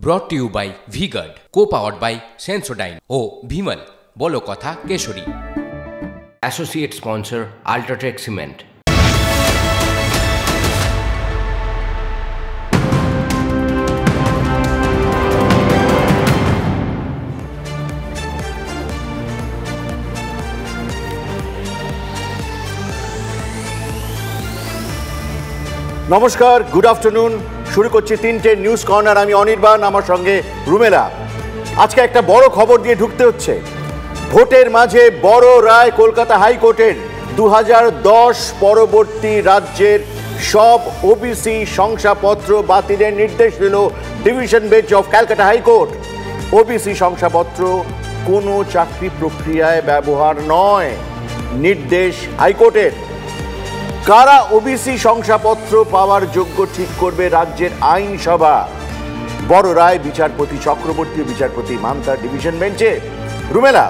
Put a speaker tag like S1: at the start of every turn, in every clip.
S1: brought to you by V-Guard, co-powered by Sensodyne O Bhimal বলো কথা কেশরী। Associate sponsor Ultratech Cement।
S2: নমস্কার, good afternoon. শুরু করছি 3টে নিউজ কর্নার। আমি অনির্বাণ, আমার সঙ্গে রুমেলা। আজকে একটা বড় খবর দিয়ে ঢুকতে হচ্ছে। ভোটের মাঝে বড় রায় কলকাতা হাইকোর্টের 2010 পরবর্তী রাজ্যের সব ওবিসি শংসাপত্র বাতিলের নির্দেশ দিল division bench of Calcutta high court. OBC শংসাপত্র কোনো চাকরি প্রক্রিয়ায় ব্যবহার নয়, নির্দেশ হাইকোর্টের। কারা ওবিসি শংসাপত্র পাওয়ার যোগ্য ঠিক করবে রাজ্যের আইনসভা। বড় রায় বিচারপতি চক্রবর্তী ও বিচারপতি মান্তার ডিভিশন বেঞ্চে। রুমেলা,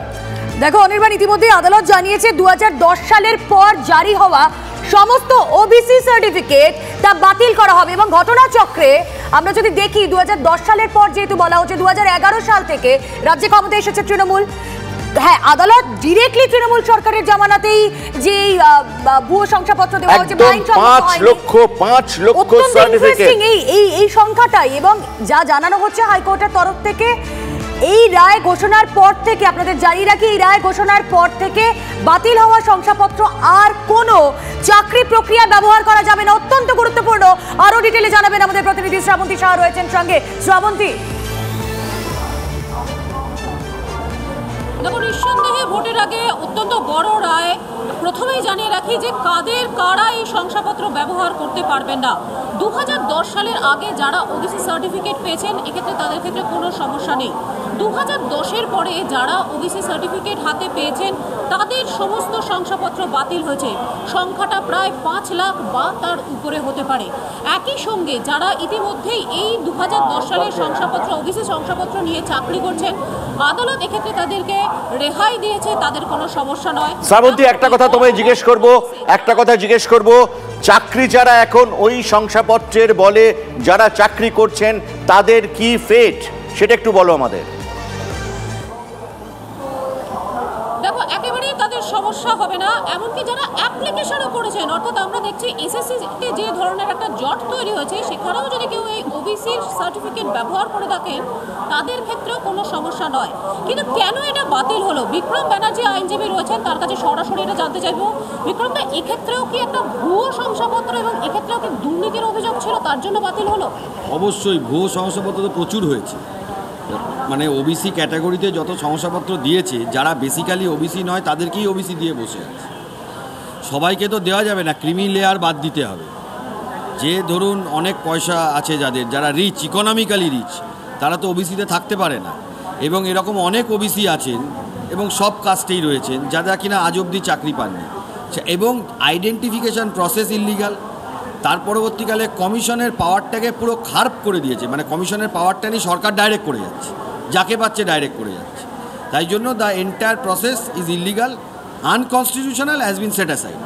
S3: দেখো অনির্বাণ, ইতিমধ্যে আদালত জানিয়েছে 2010 সালের পর জারি হওয়া সমস্ত ওবিসি সার্টিফিকেট তা বাতিল করা হবে। এবং ঘটনাচক্রে আমরা যদি দেখি 2010 সালের পর যেহেতু বলা হচ্ছে 2011 সাল থেকে রাজ্যে ক্ষমতায় এসেছে তৃণমূল। হ্যাঁ, আদালত ডিরেক্টলি তৃণমূল সরকারের জামানাতেই যে ভুয়ো শংসাপত্র দেওয়া হচ্ছে
S2: 5 লক্ষ সার্টিফিকেট,
S3: এই সংখ্যাটাই। এবং যা জানানো হচ্ছে হাইকোর্টের তরফ থেকে, এই রায় ঘোষণার পর থেকে, আপনাদের জানিয়ে রাখি, এই রায় ঘোষণার পর থেকে বাতিল হওয়া শংসাপত্র আর কোনো চাকরি প্রক্রিয়া ব্যবহার করা যাবে না। অত্যন্ত গুরুত্বপূর্ণ। আরো ডিটেলে জানাবেন আমাদের প্রতিনিধি শ্রাবন্তী শাহ রয়েছেন সঙ্গে। শ্রাবন্তী,
S4: দেখো, নিঃসন্দেহে ভোটের আগে অত্যন্ত বড় রায়। প্রথমেই জানিয়ে রাখি যে কারা এই শংসাপত্র ব্যবহার করতে পারবেন না। 2010 সালের আগে যারা ওবিসি সার্টিফিকেট পেয়েছেন, এক্ষেত্রে তাদের ক্ষেত্রে কোনো সমস্যা নেই। 2010-এর পরে যারা ওবিসি সার্টিফিকেট হাতে পেয়েছেন তাদের সমস্ত শংসাপত্র বাতিল হয়েছে। সংখ্যাটা প্রায় 5 লাখ বা তার উপরে হতে পারে। একই সঙ্গে যারা ইতিমধ্যেই এই 2010 সালের শংসাপত্র, ওবিসি শংসাপত্র নিয়ে চাকরি করছেন, আদালত এক্ষেত্রে তাদেরকে রেহাই দিয়েছে, তাদের কোনো সমস্যা নয়।
S2: শ্রাবন্তী, একটা কথা তোমায় জিজ্ঞেস করব, চাকরি যারা এখন ওই শংসাপত্রের বলে যারা চাকরি করছেন তাদের কি ফেট, সেটা একটু বলো আমাদের।
S4: দেখো, একেবারেই তাদের সমস্যা হবে না। এমনকি যারা অ্যাপ্লিকেশনও করেছেন, অর্থাৎ আমরা দেখছি এসএসসিতে যে ধরনের একটা জট তৈরি হয়েছে, সেখানেও যদি কেউ এই ওবিসির সার্টিফিকেট ব্যবহার করে থাকেন তাদের ক্ষেত্রেও কোনো সমস্যা নয়। কিন্তু কেন এটা বাতিল হলো? বিক্রম ব্যানার্জি আইনজীবী রয়েছেন, তার কাছে সরাসরি এটা জানতে চাইবো। বিক্রম দা, এক্ষেত্রেও কি একটা ভুয়ো শংসাপত্র এবং এক্ষেত্রেও কি দুর্নীতির অভিযোগ ছিল, তার জন্য বাতিল হলো?
S5: অবশ্যই ভুয়ো শংসাপত্র তো প্রচুর হয়েছে। মানে ওবিসি ক্যাটাগরিতে যত শংসাপত্র দিয়েছে, যারা বেসিক্যালি ওবিসি নয় তাদেরকেই ওবিসি দিয়ে বসে আছে। সবাইকে তো দেওয়া যাবে না, ক্রিমি লেয়ার বাদ দিতে হবে। যে ধরুন অনেক পয়সা আছে, যারা রিচ, ইকোনমিক্যালি রিচ, তারা তো ওবিসিতে থাকতে পারে না। এবং এরকম অনেক ওবিসি আছেন এবং সব কাস্টেই রয়েছেন যারা কিনা আজ অবধি চাকরি পাননি। এবং আইডেন্টিফিকেশান প্রসেস ইললিগাল। তার পরবর্তীকালে কমিশনের পাওয়ারটাকে পুরো খারাপ করে দিয়েছে। মানে কমিশনের পাওয়ারটা নিয়ে সরকার ডাইরেক্ট করে যাচ্ছে, যাকে পাচ্ছে ডাইরেক্ট করে যাচ্ছে। তাই জন্য the entire process is illegal, unconstitutional, has been set aside.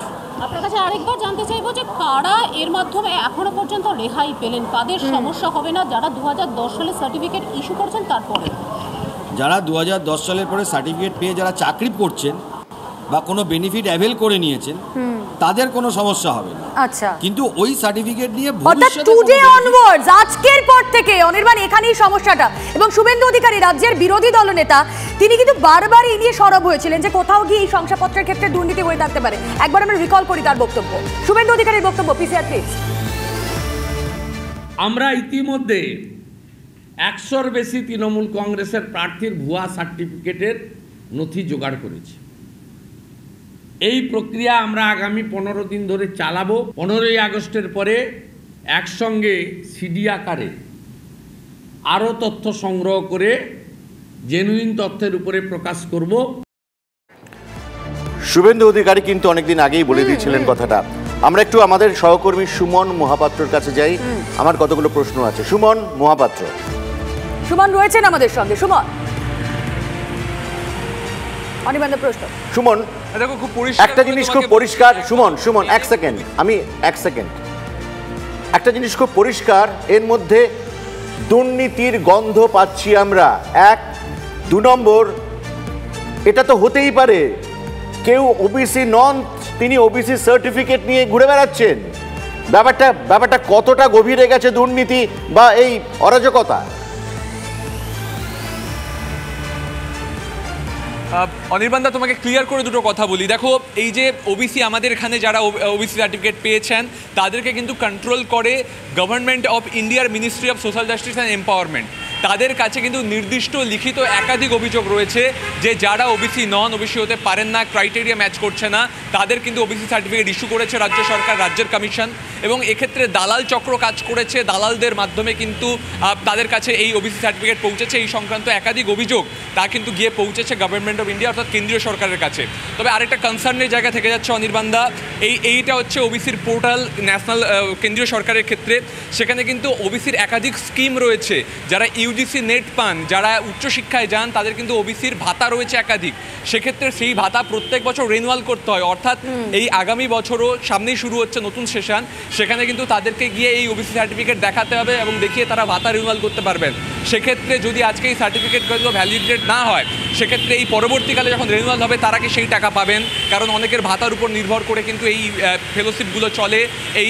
S4: আপনার কাছে আরেকবার জানতে চাইবো যে কারা এর মাধ্যমে এখনো পর্যন্ত রেহাই পেলেন, কাদের সমস্যা হবে না যারা 2010 সালে সার্টিফিকেট ইস্যু করছেন তারপরে?
S5: যারা 2010 সালের পরে সার্টিফিকেট পেয়ে যারা চাকরি করছেন বা কোনো বেনিফিট অ্যাভেল করে নিয়েছেন তাদের কোনো সমস্যা হবে না।
S3: আচ্ছা,
S5: কিন্তু ওই সার্টিফিকেট নিয়ে
S3: টুডে অনওয়ার্ডস, আজকের পর থেকে অনির্বাণ এখানেই সমস্যাটা। এবং শুভেন্দু অধিকারী, রাজ্যের বিরোধী দলনেতা, তিনি কিন্তু বারবার এই নিয়ে সরব হয়েছিলেন যে কোথাও গিয়ে এই শংসাপত্রের ক্ষেত্রে দুর্নীতি হয়ে থাকতে পারে। একবার আমরা রিকল করি তার বক্তব্য, শুভেন্দু অধিকারীর বক্তব্য। PCR please.
S6: আমরা ইতিমধ্যে 100-র বেশি তৃণমূল কংগ্রেসের প্রার্থীর ভুয়া সার্টিফিকেটের নথি জোগাড় করেছি। এই প্রক্রিয়া আমরা আগামী 15 দিন ধরে চালাবো। 15ই আগস্টের পরে একসঙ্গে সিডি আকারে আরও তথ্য সংগ্রহ করে জেনুইন তথ্যের উপরে প্রকাশ করব।
S2: শুভেন্দু অধিকারী কিন্তু অনেকদিন আগেই বলে দিয়েছিলেন কথাটা। আমরা একটু আমাদের সহকর্মী সুমন মহাপাত্রর কাছে যাই। আমার কতগুলো প্রশ্ন আছে। সুমন মহাপাত্র,
S3: সুমন রয়েছেন আমাদের সঙ্গে। সুমন, অনির্বাণের প্রশ্ন।
S2: সুমন,
S7: দেখো, খুব পরিষ্কার
S2: একটা জিনিস খুব পরিষ্কার। সুমন এক সেকেন্ড, একটা জিনিস খুব পরিষ্কার। এর মধ্যে দুর্নীতির গন্ধ পাচ্ছি আমরা। এক, 2 নম্বর, এটা তো হতেই পারে কেউ ওবিসি নন, তিনি ওবিসি সার্টিফিকেট নিয়ে ঘুরে বেড়াচ্ছেন। ব্যাপারটা কতটা গভীরে গেছে দুর্নীতি বা এই অরাজকতা?
S7: অনির্বাণদা, তোমাকে ক্লিয়ার করে দুটো কথা বলি। দেখো, এই যে ওবিসি, আমাদের এখানে যারা ওবিসি সার্টিফিকেট পেয়েছেন তাদেরকে কিন্তু কন্ট্রোল করে গভর্নমেন্ট অফ ইন্ডিয়ার ministry of social justice and empowerment. তাদের কাছে কিন্তু নির্দিষ্ট লিখিত একাধিক অভিযোগ রয়েছে যে যারা ওবিসি নন, ওবিসি হতে পারেন না, ক্রাইটেরিয়া ম্যাচ করছে না, তাদের কিন্তু ওবিসি সার্টিফিকেট ইস্যু করেছে রাজ্য সরকার, রাজ্যের কমিশন। এবং এক্ষেত্রে দালাল চক্র কাজ করেছে, দালালদের মাধ্যমে কিন্তু তাদের কাছে এই ওবিসি সার্টিফিকেট পৌঁছেছে। এই সংক্রান্ত একাধিক অভিযোগ তা কিন্তু গিয়ে পৌঁছেছে গভর্নমেন্ট অফ ইন্ডিয়া অর্থাৎ কেন্দ্রীয় সরকারের কাছে। তবে আরেকটা কনসার্নের জায়গা থেকে যাচ্ছে অনির্বাণদা, এইটা হচ্ছে ওবিসির পোর্টাল ন্যাশনাল কেন্দ্রীয় সরকারের ক্ষেত্রে। সেখানে কিন্তু ওবিসির একাধিক স্কিম রয়েছে। যারা ইউজিসি নেট পান, যারা উচ্চশিক্ষায় যান, তাদের কিন্তু ওবিসির ভাতা রয়েছে একাধিক। সেক্ষেত্রে সেই ভাতা প্রত্যেক বছর রিনিউয়াল করতে হয়, অর্থাৎ এই আগামী বছরও সামনেই শুরু হচ্ছে নতুন সেশন, সেখানে কিন্তু তাদেরকে গিয়ে এই ওবিসি সার্টিফিকেট দেখাতে হবে এবং দেখিয়ে তারা ভাতা রিনিউয়াল করতে পারবেন। সেক্ষেত্রে যদি আজকে এই সার্টিফিকেটগুলো ভ্যালিডেট না হয়, সেক্ষেত্রে এই পরবর্তীকালে যখন রিনিউয়াল হবে তারা কি সেই টাকা পাবেন? কারণ অনেকের ভাতার উপর নির্ভর করে কিন্তু এই ফেলোশিপগুলো চলে,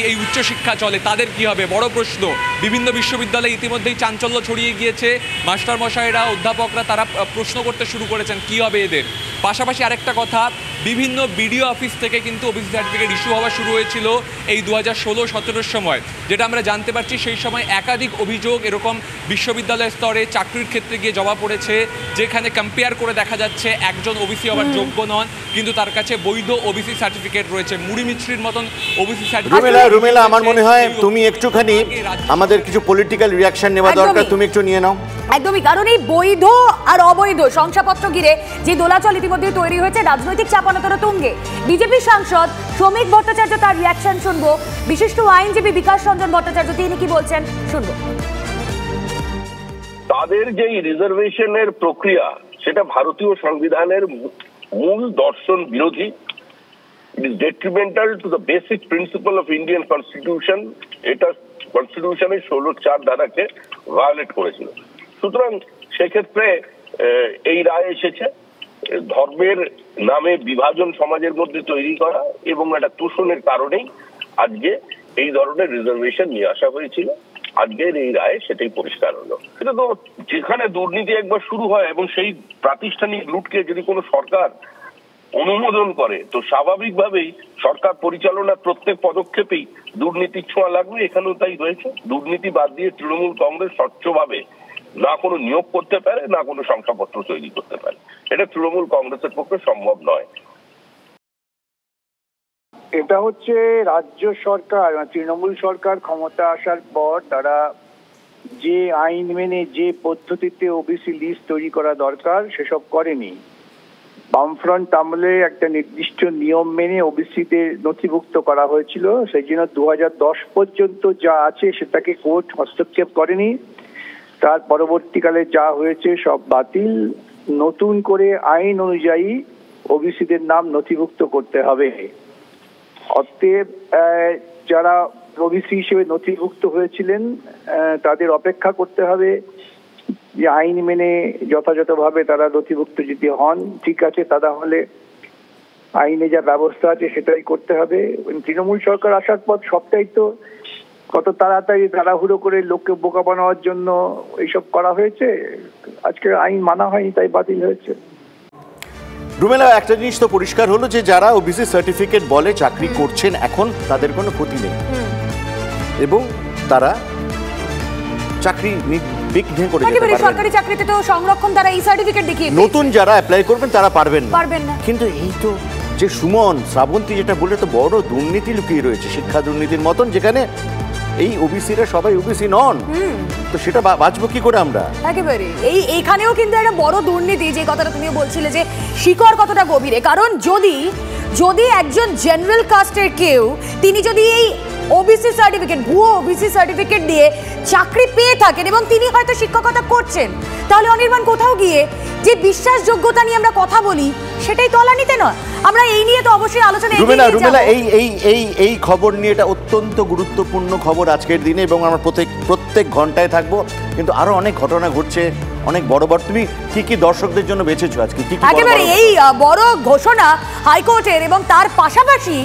S7: এই উচ্চশিক্ষা চলে। তাদের কি হবে? বড় প্রশ্ন। বিভিন্ন বিশ্ববিদ্যালয়ে ইতিমধ্যেই চাঞ্চল্য ছড়িয়ে গিয়েছে। মাস্টারমশাইরা, অধ্যাপকরা তারা প্রশ্ন করতে শুরু করেছেন কি হবে এদের। পাশাপাশি আরেকটা কথা, বিভিন্ন বিডিও অফিস থেকে কিন্তু ওবিসি সার্টিফিকেট ইস্যু হওয়া শুরু হয়েছিল এই 2016-17 সময়। যেটা আমরা জানতে পারছি, সেই সময় একাধিক অভিযোগ এরকম বিশ্ববিদ্যালয় স্তরে চাকরির ক্ষেত্রে গিয়ে জমা পড়েছে, যেখানে কম্পেয়ার করে দেখা যাচ্ছে একজন ওবিসি হওয়ার যোগ্য নন, কিন্তু তার কাছে বৈধ ওবিসি সার্টিফিকেট রয়েছে। মুড়ি মিছরির মতন ওবিসি সার্টিফিকেট।
S2: রুমেলা, আমার মনে হয় তুমি একটুখানি, আমাদের কিছু পলিটিক্যাল রিঅ্যাকশন নেওয়া দরকার, তুমি একটু নিয়ে নাও।
S3: একদমই, কারণ এই বৈধ আর অবৈধ শংসাপত্র ঘিরে যে দোলাচল ইতিমধ্যে তৈরি হয়েছে, রাজনৈতিক চাপানোতর তুঙ্গে। বিজেপি সাংসদ শ্রমিক ভট্টাচার্য, তার রিঅ্যাকশন শুনবো। বিশিষ্ট আইনজীবী বিকাশ রঞ্জন ভট্টাচার্য, তিনি কি বলছেন শুনবো।
S8: তাদের যে রিজার্ভেশনের প্রক্রিয়া, সেটা ভারতীয় সংবিধানের মূল দর্শন বিরোধী। It is detrimental to the basic principal of Indian constitution. এটা কনস্টিটিউশনের 16(4) ধারাকে ভায়োলেট করেছিল। সুতরাং সেক্ষেত্রে এই রায় এসেছে ধর্মের নামে বিভাজন সমাজের মধ্যে তৈরি করা এবং একটা তোষণের কারণেই আজকে এই ধরনের রিজার্ভেশন নিয়ে আসা হয়েছিল। আজকের এই রায়ে সেটাই পরিষ্কার হলো। এটা তো যেখানে দুর্নীতি একবার শুরু হয় এবং সেই প্রাতিষ্ঠানিক লুটকে যদি কোনো সরকার অনুমোদন করে, তো স্বাভাবিকভাবেই সরকার পরিচালনার প্রত্যেক পদক্ষেপেই দুর্নীতির ছোঁয়া লাগবে। এখানেও তাই হয়েছে। দুর্নীতি বাদ দিয়ে তৃণমূল কংগ্রেস স্বচ্ছভাবে না কোনো নিয়োগ করতে পারে, না কোনো শংসাপত্র তৈরি করতে পারে। এটা তৃণমূল কংগ্রেসের পক্ষে সম্ভব নয়।
S9: এটা হচ্ছে রাজ্য সরকার, তৃণমূল সরকার ক্ষমতা আসার পর তারা যে আইন মেনে যে পদ্ধতিতে ওবিসি লিস্ট তৈরি করা দরকার সেসব করেনি। বামফ্রন্ট আমলে একটা নির্দিষ্ট নিয়ম মেনে ওবিসিদের নথিভুক্ত করা হয়েছিল, সেই জন্য 2010 পর্যন্ত যা আছে সেটাকে কোর্ট হস্তক্ষেপ করেনি। তার পরবর্তীকালে যা হয়েছে সব বাতিল। নতুন করে আইন অনুযায়ী ওবিসিদের নাম নথিভুক্ত করতে হবে। অতএব যারা ওবিসি হিসেবে নথিভুক্ত হয়েছিলেন তাদের অপেক্ষা করতে হবে যে আইন মেনে যথাযথভাবে তারা নথিভুক্ত যদি হন, ঠিক আছে, তাহলে আইনে যা ব্যবস্থা আছে সেটাই করতে হবে। তৃণমূল সরকার আসার পর সবটাই তো কত তাড়াতাড়ি তাড়াহুড়ো করে লোককে বোকা বানানোর জন্য এইসব করা হয়েছে। আজকে আইন মানা হয়নি, তাই বাতিল হয়েছে।
S2: রুমেলা, একটা জিনিস তো পরিষ্কার হলো যে যারা ওবিসি সার্টিফিকেট বলে চাকরি করছেন এখন, তাদের কোনো ক্ষতি নেই এবং তারা চাকরি বিঘ্নে করে যেতে পারবেন।
S3: সরকারি চাকরিতে তো সংরক্ষণ দ্বারা এই সার্টিফিকেট দেখিয়ে
S2: নতুন যারা অ্যাপ্লাই করবেন তারা পারবেন না। কিন্তু এই তো যে সুমন শ্রাবন্তী যেটা বললে, তো বড় দুর্নীতি লুকিয়ে রয়েছে, শিক্ষা দুর্নীতির মতন, যেখানে এই ওবিসিরা সবাই ওবিসি নন। তো সেটা বাঁচবো কি করে আমরা?
S3: একেবারে এইখানেও কিন্তু একটা বড় দুর্নীতি, যে কথাটা তুমি বলছিলে যে শিকড় কতটা গভীরে। কারণ যদি একজন জেনারেল কাস্টের কেউ, তিনি যদি এই ওবিসি সার্টিফিকেট, ভুয়ো ওবিসি সার্টিফিকেট দিয়ে চাকরি পেয়ে থাকেন এবং তিনি হয়তো শিক্ষকতা করছেন, তাহলে অনির্বাণ কোথাও গিয়ে যে বিশ্বাসযোগ্যতা নিয়ে আমরা কথা বলি সেটাই তলানিতে নয়। আমরা এই নিয়ে তো অবশ্যই আলোচনা।
S2: রুমেলা, এই খবর নিয়ে, এটা অত্যন্ত গুরুত্বপূর্ণ খবর আজকের দিনে এবং আমরা প্রত্যেক প্রত্যেক ঘন্টায় থাকবো, কিন্তু আরো অনেক ঘটনা ঘটছে, অনেক বড় বড়। তুমি কি কি দর্শকদের জন্য বেঁচেছো আজকে? কি
S3: একেবারে এই বড় ঘোষণা হাইকোর্টের, এবং তার পাশাপাশি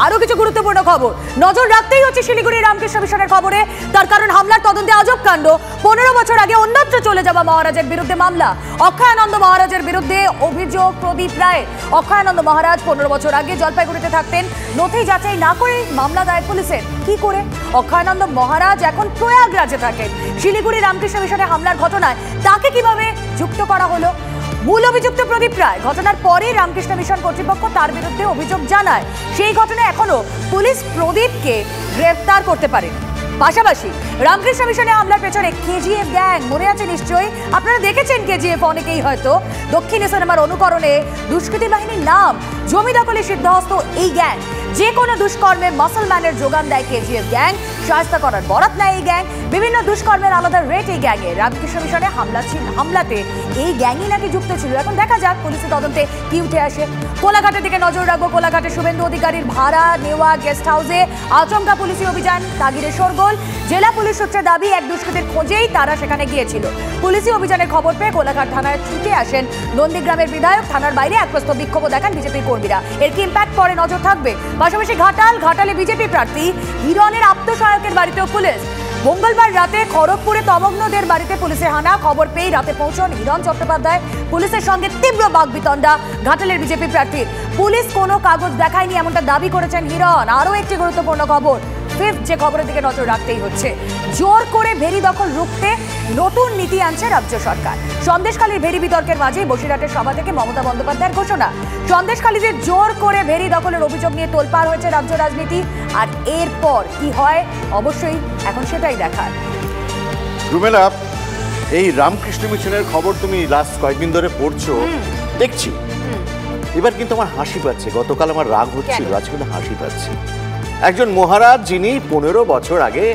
S3: আরো কিছু গুরুত্বপূর্ণ খবর নজর রাখতেই হচ্ছে শিলিগুড়ি রামকৃষ্ণ মিশনের খবরে। তার কারণ হামলার তদন্তে আজব কাণ্ড। 15 বছর আগে অন্যত্র চলে যাওয়া মহারাজের বিরুদ্ধে মামলা। অক্ষয়ানন্দ মহারাজের বিরুদ্ধে অভিযোগ প্রদীপ রায়। অক্ষয়ানন্দ মহারাজ 15 বছর আগে জলপাইগুড়িতে থাকতেন। নথি যাচাই না করে মামলা দায়ের পুলিশের। কি করে? অক্ষয়ানন্দ মহারাজ এখন প্রয়াগরাজে থাকেন। শিলিগুড়ি রামকৃষ্ণ মিশনে হামলার ঘটনায় তাকে কিভাবে যুক্ত করা হলো? মূল অভিযুক্ত প্রদীপ রায়। ঘটনার পরে রামকৃষ্ণ মিশন কর্তৃপক্ষ তার বিরুদ্ধে অভিযোগ জানায়। সেই ঘটনায় এখনো পুলিশ প্রদীপকে গ্রেফতার করতে পারে। পাশাপাশি রামকৃষ্ণ মিশনে হামলার পেছনে কেজিএফ গ্যাং। মনে আছে নিশ্চয়ই, আপনারা দেখেছেন কেজিএফ অনেকেই হয়তো। দক্ষিণী সিনেমার অনুকরণে দুষ্কৃতী বাহিনীর নাম। জমি দখলে সিদ্ধহস্ত এই গ্যাং যে কোনো দুষ্কর্মে মাসলম্যানের যোগান দেয় কেজিএফ গ্যাং। সহায়তা করার বরাত নেয় এই গ্যাং। বিভিন্ন দুষ্কর্মের আলাদা রেট এই গ্যাংয়ে। রামকৃষ্ণ মিশনে হামলাতে এই গ্যাংই নাকি যুক্ত ছিল। এখন দেখা যাক পুলিশের তদন্তে কি উঠে আসে। কোলাঘাটের দিকে নজর রাখবো। কোলাঘাটে শুভেন্দু অধিকারীর ভাড়া নেওয়া গেস্ট হাউসে আচমকা পুলিশি অভিযান। তাগিরে শোরগোল। জেলা পুলিশ সূত্রে দাবি এক দুষ্কৃতীর খোঁজেই তারা সেখানে গিয়েছিল। পুলিশি অভিযানের খবর পেয়ে কোলাঘাট থানায় ছুটে আসেন নন্দীগ্রামের বিধায়ক। থানার বাইরে এক প্রস্তুত বিক্ষোভ দেখান বিজেপি কর্মীরা। এর কি ইম্প্যাক্ট পরে নজর থাকবে। পাশাপাশি ঘাটালে বিজেপি প্রার্থী হিরণের আত্মসহায়কের বাড়িতেও পুলিশ। মঙ্গলবার রাতে খড়গপুরে তমগ্নদের বাড়িতে পুলিশের হানা। খবর পেয়ে রাতে পৌঁছন হিরণ চট্টোপাধ্যায়। পুলিশের সঙ্গে তীব্র বাকবিতণ্ডা ঘাটালের বিজেপি প্রার্থীর। পুলিশ কোনো কাগজ দেখায়নি এমনটা দাবি করেছেন হিরণ। আরও একটি গুরুত্বপূর্ণ খবর, ফিফথ যে খবরের দিকে নজর রাখতেই হচ্ছে। জোর করে ভেরি দখল রুখতে নতুন নীতি আনছে রাজ্য সরকার। সন্দেশখালীর ভেরি বিতর্কের মাঝে বসিরহাটের সভা থেকে মমতা বন্দ্যোপাধ্যায়ের ঘোষণা। সন্দেশখালীতে জোর করে ভেরি দখলের অভিযোগ নিয়ে তোলপাড় হয়েছে রাজ্য রাজনীতি। আর এরপর কি হয় অবশ্যই এখন সেটাই দেখার।
S2: রুমেলা, এই রামকৃষ্ণ মিশনের খবর তুমি লাস্ট কয়েকদিন ধরে পড়ছো, দেখছি। এবার কিন্তু আমার হাসি পাচ্ছে। গতকাল আমার রাগ হচ্ছিল, আজ কিন্তু হাসি পাচ্ছে। একজন মহারাজ যিনি 15 বছর আগে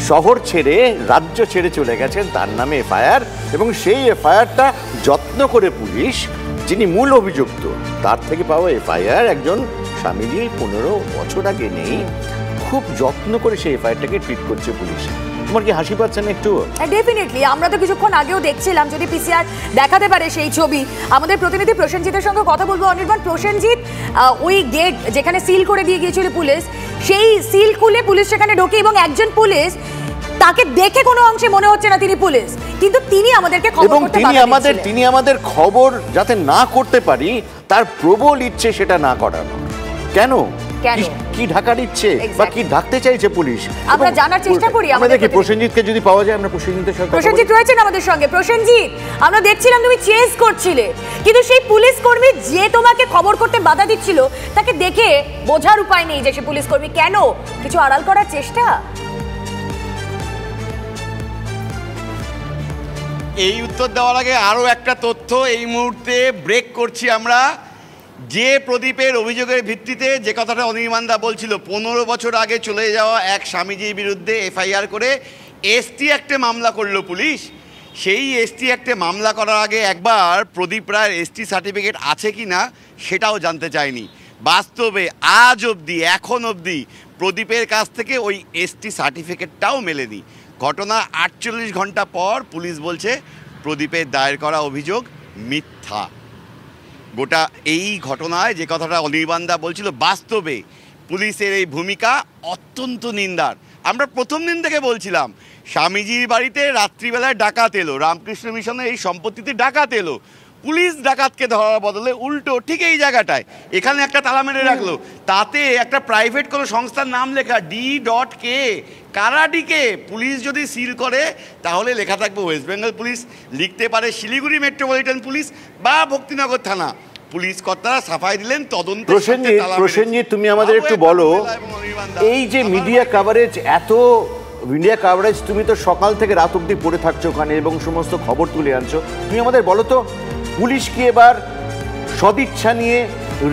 S2: শহর ছেড়ে রাজ্য ছেড়ে চলে গেছেন, তার নামে এফআইআর, এবং সেই এফআইআরটা যত্ন করে পুলিশ, যিনি মূল অভিযুক্ত, তার থেকে পাওয়া এফআইআর একজন স্বামীজি 15 বছর আগে নেই, খুব যত্ন করে সেই এফআইআরটাকে ট্রিট করছে পুলিশ। তোমার কি হাসি পাচ্ছে না একটু?
S3: ডেফিনেটলি। আমরা তো কিছুক্ষণ আগেও দেখছিলাম, যদি পিসিআর দেখাতে পারে সেই ছবি। আমাদের প্রতিনিধি প্রসেনজিতের সঙ্গে কথা বলবো। অনির্বাণ, প্রসেনজিৎ, ওই গেট যেখানে সিল করে দিয়ে গিয়েছিল পুলিশ, সেই সিল খুলে পুলিশ সেখানে ঢোকে এবং একজন পুলিশ, তাকে দেখে কোনো অংশে মনে হচ্ছে না তিনি পুলিশ, কিন্তু তিনি আমাদেরকে খবর করতে বাধা
S2: তিনি আমাদের খবর যাতে না করতে পারি তার প্রবল ইচ্ছে সেটা না করানো। কেন কি ঢাকার ইচ্ছে বা কি ঢাকতে চাইছে পুলিশ
S3: আমরা জানার চেষ্টা করি।
S2: আমরা দেখি প্রসেনজিৎকে যদি পাওয়া যায়, আমরা প্রসেনজিতের সঙ্গে।
S3: প্রসেনজিৎ রয়েছেন আমাদের সঙ্গে। প্রসেনজিৎ, আমরা দেখছিলাম তুমি চেস করছিলে, কিন্তু সেই পুলিশ কর্মী যে তোমাকে খবর করতে বাধা দিচ্ছিল তাকে দেখে বোঝার উপায় নেই যে সে পুলিশ কর্মী। কেন? কিছু আড়াল করার চেষ্টা?
S10: এই উত্তর দেওয়ার আগে আরও একটা তথ্য এই মুহূর্তে ব্রেক করছি আমরা। যে প্রদীপের অভিযোগের ভিত্তিতে যে কথাটা অনির্বাণদা বলছিল, 15 বছর আগে চলে যাওয়া এক স্বামীজির বিরুদ্ধে এফআইআর করে এসটি অ্যাক্টে মামলা করলো পুলিশ। সেই এসটি অ্যাক্টে মামলা করার আগে একবার প্রদীপ রায়ের এসটি সার্টিফিকেট আছে কি না সেটাও জানতে চায়নি। বাস্তবে আজ অবধি, এখন অবধি প্রদীপের কাছ থেকে ওই এসটি সার্টিফিকেটটাও মেলেনি। ঘটনা 48 ঘন্টা পর পুলিশ বলছে প্রদীপের দায়ের করা অভিযোগ মিথ্যা। গোটা এই ঘটনায় যে কথাটা অনির্বাণদা বলছিল, বাস্তবে পুলিশের এই ভূমিকা অত্যন্ত নিন্দার। আমরা প্রথম দিন থেকে বলছিলাম, স্বামীজির বাড়িতে রাত্রিবেলায় ডাকাত এলো, রামকৃষ্ণ মিশনের এই সম্পত্তিতে ডাকাত এলো, পুলিশ ডাকাতকে ধরার বদলে উল্টো ঠিক এই জায়গাটায় এখানে একটা তালা মেরে রাখলো, তাতে একটা প্রাইভেট কোনো সংস্থার নাম লেখা D.K, কারা ডিকে। পুলিশ যদি সিল করে তাহলে লেখা থাকবে ওয়েস্ট বেঙ্গল পুলিশ, লিখতে পারে শিলিগুড়ি মেট্রোপলিটন পুলিশ বা ভক্তিনগর থানা। পুলিশ কর্তারা সাফাই দিলেন তদন্ত।
S2: প্রসেনজিৎ, তুমি আমাদের একটু বলো, এই যে মিডিয়া কাভারেজ তুমি তো সকাল থেকে রাত অবধি পড়ে থাকছো ওখানে এবং সমস্ত খবর তুলে আনছো, তুমি আমাদের বলো তো, পুলিশ কি এবার সদিচ্ছা নিয়ে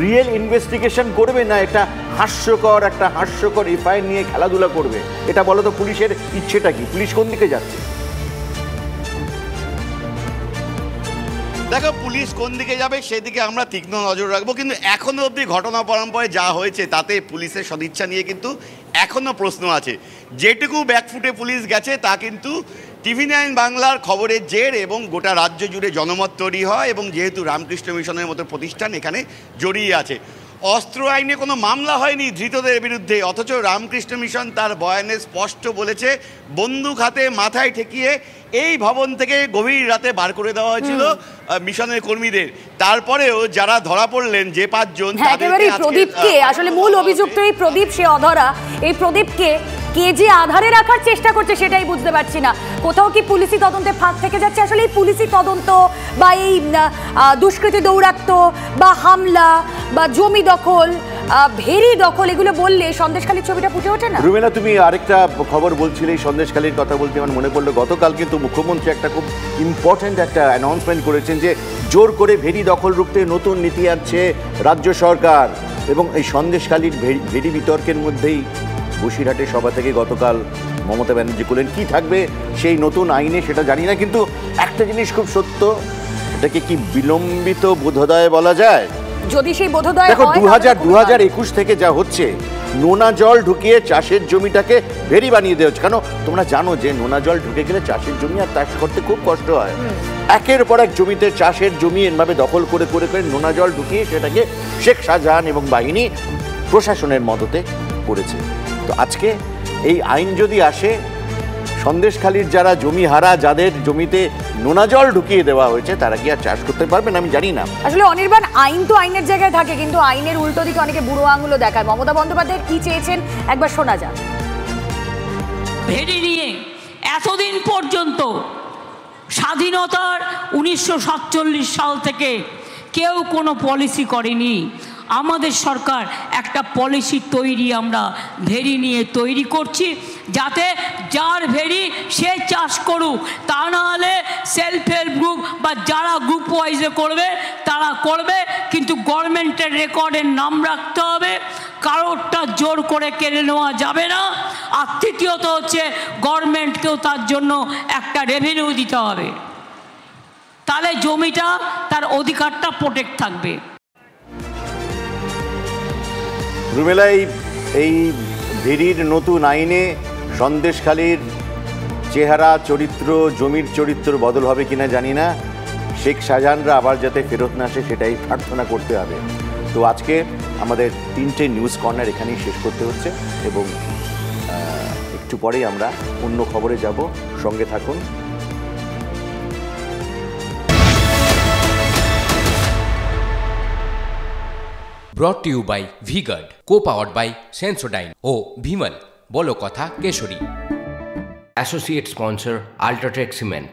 S2: রিয়েল ইনভেস্টিগেশন করবে, না একটা হাস্যকর এফআইআর নিয়ে খেলাধুলা করবে? এটা বলো তো, পুলিশের ইচ্ছেটা কি? পুলিশ কোন দিকে যাচ্ছে?
S10: দেখো, পুলিশ কোন দিকে যাবে সেদিকে আমরা তীক্ষ্ণ নজর রাখবো, কিন্তু এখনো অবধি ঘটনা পরম্পরায় যা হয়েছে তাতে পুলিশের সদিচ্ছা নিয়ে কিন্তু এখনও প্রশ্ন আছে। যেটুকু ব্যাকফুটে পুলিশ গেছে তা কিন্তু TV9 বাংলার খবরের জের এবং গোটা রাজ্য জুড়ে জনমত তৈরি হয়, এবং যেহেতু রামকৃষ্ণ মিশনের মতো প্রতিষ্ঠান এখানে জড়িয়ে আছে। অস্ত্র আইনে কোনো মামলা হয়নি ধৃতদের বিরুদ্ধে, অথচ রামকৃষ্ণ মিশন তার বয়ানে স্পষ্ট বলেছে বন্দুক হাতে মাথায় ঠেকিয়ে এই ভবন থেকে গভীর রাতে বার করে দেওয়া হয়েছিল মিশনের কর্মীদের। তারপরেও যারা ধরা পড়লেন যে 5 জন,
S3: প্রদীপকে আসলে মূল অভিযুক্ত এই প্রদীপ, সে অধরা, এই প্রদীপকে কে যে আধারে রাখার চেষ্টা করছে সেটাই বুঝতে পারছি না। কোথাও কি পুলিশি তদন্তে ফাঁক থেকে যাচ্ছে? আসলে এই পুলিশি তদন্ত বা এই দুষ্কৃতী দৌরাত্ম্য বা হামলা বা জমি দখল, ভেরি দখল, এগুলো বললে সন্দেশখালীর ছবিটা ফুটে ওঠে না?
S2: রুমেলা, তুমি আরেকটা খবর বলছিলে সন্দেশখালীর কথা বলতে আমার মনে পড়লো, গতকাল কিন্তু মুখ্যমন্ত্রী একটা খুব ইম্পর্টেন্ট একটা অ্যানাউন্সমেন্ট করেছেন যে জোর করে ভেরি দখল রুখতে নতুন নীতি আনছে রাজ্য সরকার। এবং এই সন্দেশখালীর ভেরি বিতর্কের মধ্যেই বসিরহাটের সভা থেকে গতকাল মমতা ব্যানার্জি করলেন। কি থাকবে সেই নতুন আইনে সেটা জানি না, কিন্তু একটা জিনিস খুব সত্য, এটাকে কি বিলম্বিত বোধোদয় বলা যায়?
S3: যদি সেই বোধোদয়
S2: দেখো 2021 থেকে যা হচ্ছে, নোনা জল ঢুকিয়ে চাষের জমিটাকে ভেরি বানিয়ে দেওয়া হচ্ছে। কেন তোমরা জানো যে নোনা জল ঢুকে গেলে চাষের জমি আর চাষ করতে খুব কষ্ট হয়। একের পর এক জমিতে চাষের জমি এভাবে দখল করে করে করে নোনা জল ঢুকিয়ে সেটাকে শেখ শাহজাহান এবং বাহিনী প্রশাসনের মদতে করেছে। তো আজকে এই আইন যদি আসে, সন্দেশখালীর যারা জমি হারা, যাদের জমিতে নোনা জল ঢুকিয়ে দেওয়া হয়েছে, তারা কি আর চাষ করতে পারবেন? আমি জানি না।
S3: আসলে অনির্বাণ, আইন তো আইনের জায়গায় থাকে, কিন্তু আইনের উল্টো দিকে অনেকে বুড়ো আঙুলও দেখায়। মমতা বন্দ্যোপাধ্যায় কি চেয়েছেন একবার শোনা যাক।
S11: ভেরি নিয়ে এতদিন পর্যন্ত স্বাধীনতার 1947 সাল থেকে কেউ কোনো পলিসি করেনি। আমাদের সরকার একটা পলিসি তৈরি আমরা ভেরি নিয়ে তৈরি করছি, যাতে যার ভেরি সে চাষ করুক, তা না হলে সেলফ হেল্প গ্রুপ বা যারা গ্রুপ ওয়াইজে করবে তারা করবে, কিন্তু গভর্নমেন্টের রেকর্ডের নাম রাখতে হবে, কারোরটা জোর করে কেড়ে নেওয়া যাবে না। আর তৃতীয়ত হচ্ছে গভর্নমেন্টকেও তার জন্য একটা রেভিনিউ দিতে হবে, তাহলে জমিটা তার অধিকারটা প্রোটেক্ট থাকবে।
S2: রুমেলা, এই ভেরির নতুন আইনে সন্দেশখালীর চেহারা, চরিত্র, জমির চরিত্র বদল হবে কিনা জানি না। শেখ শাহজাহানরা আবার যাতে ফেরত না আসে সেটাই প্রার্থনা করতে হবে। তো আজকে আমাদের 3টে নিউজ কর্নার এখানেই শেষ করতে হচ্ছে, এবং একটু পরেই আমরা অন্য খবরে যাব। সঙ্গে থাকুন।
S1: Brought to you by V-Guard, co-powered by Sensodyne O Bhimal, বলো কথা কেশরী। Associate sponsor Ultratech Cement।